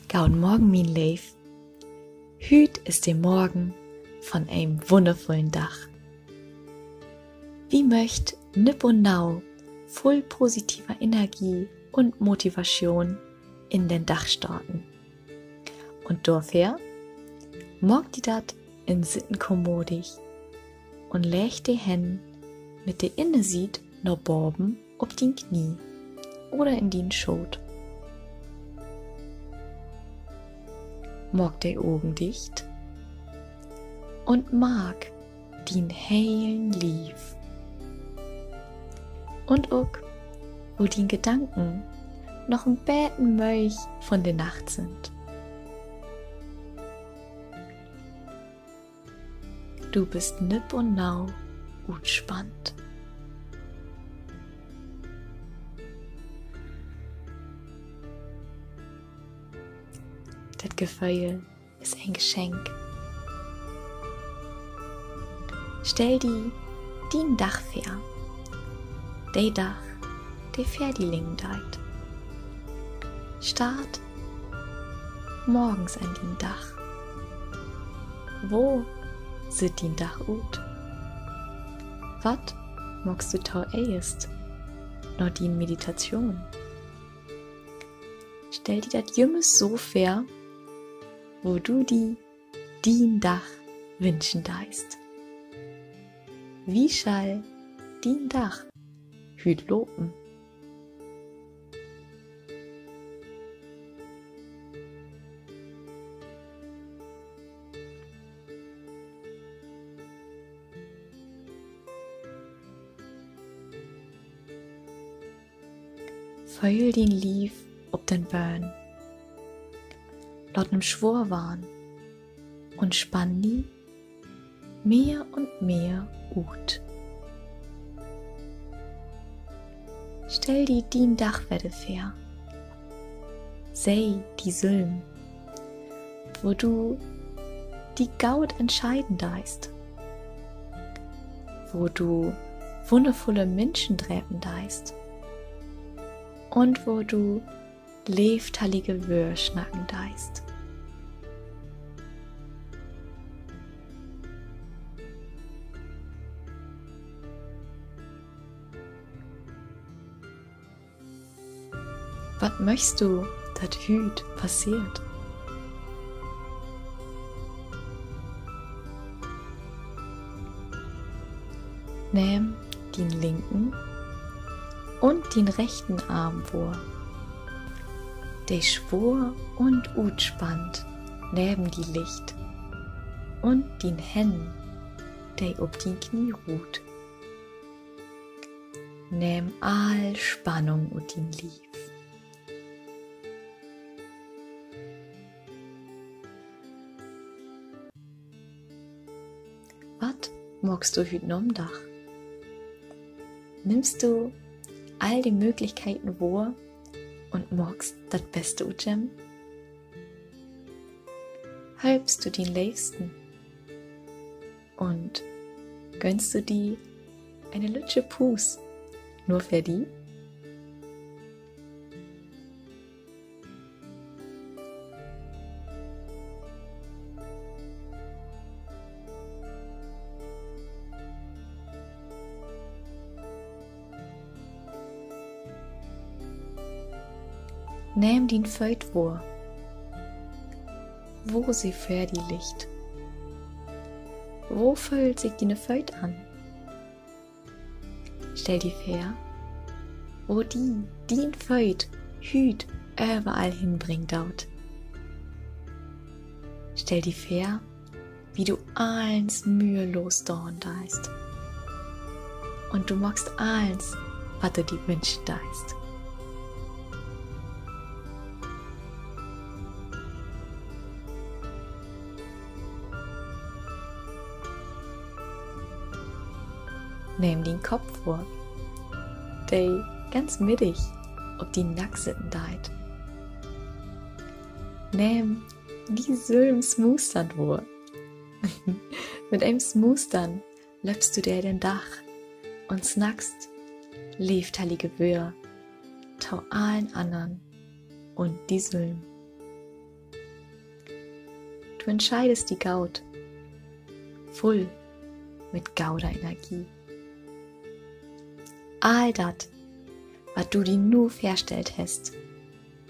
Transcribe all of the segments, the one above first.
Guten Morgen, mein Leif. Hüt ist der Morgen von einem wundervollen Dach. Wie möcht nipp und nau voll positiver Energie und Motivation in den Dach starten. Und dafür morgt die dat in Sitten kommodig und legt die Hände mit der Innensied noch Borben ob den Knie oder in den Schot. Morgt die Augen dicht und mag den heilen Lief. Und auch, wo die Gedanken noch ein Beten Mölch von der Nacht sind. Du bist nipp und nau gut spannt. Das Gefühl ist ein Geschenk. Stell die ein Dach fair. Der Dach, der Pferdilingen deit. Start morgens an den Dach. Wo sieht den Dach ut? Wat magst du tau erst? Noch die Meditation. Stell dir das jümmes so fair, wo du den Dach wünschen deist. Wie schall den Dach hüt loben? Feul den Lief ob den Bön, laut nem Schwur warn und spann die mehr und mehr ut. Stell die dien Dachwette fair, sei die Sülm, wo du die Gaut entscheiden deist, wo du wundervolle Menschen treffen deist und wo du lefthallige Wör schnacken deist. Was möchtest du, dat hüt passiert? Nimm den linken und den rechten Arm vor. Der schwur und ut spannt neben die Licht und den Händen, der ob die Knie ruht. Nimm all Spannung und den Lief. Was magst du hüt nom Dach? Nimmst du all die Möglichkeiten wahr und magst das Beste utjem? Halbst du den Liebsten und gönnst du die eine lütsche Pus nur für die? Nimm den Feut vor, wo sie für die Licht. Wo fühlt sich die Feut an? Stell die fair, wo die Feut hüt überall hinbringt dort. Stell die fair, wie du eins mühelos dorn deist. Und du magst eins, was du die wünschen deist. Nimm den Kopf vor, der ganz mittig ob die Nacksitten deit. Nimm die Sülm Smoothstand vor. Mit einem Smoothstand löpst du dir den Dach und snackst lefthallige, Wör, tau allen anderen und die Sülm. Du entscheidest die Gaut. Voll mit gauder Energie. All dat, was du dir nur vorstellt hast,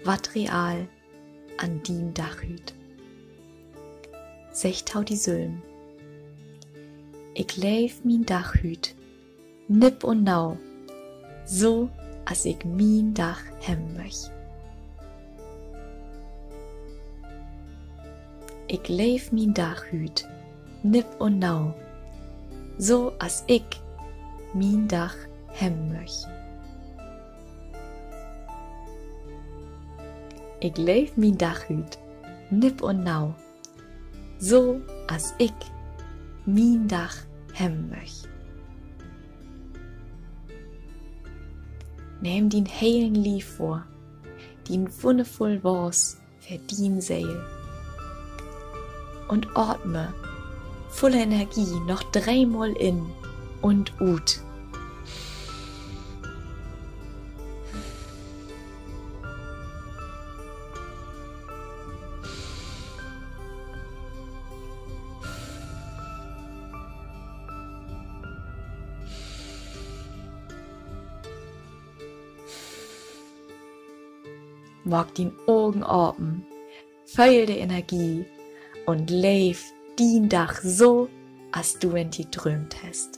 wat real an dien Dachhüt. Secht hau die Sülm. Ich leef min Dachhüt, nipp und nau, so als ich min Dach hem möch. Ich leef min Dachhüt, nipp und nau, so als ich min Dach hem möch. Ich leef min Dachhüt, nipp und nau, so als ich min Dach hem möch. Nimm den heilen Lief vor, den wundervoll was für din Seele. Und atme voller Energie noch 3-mal in und ut. Mag den Augen open, füll die Energie und leef dien Dach so, als du in die träumt hast.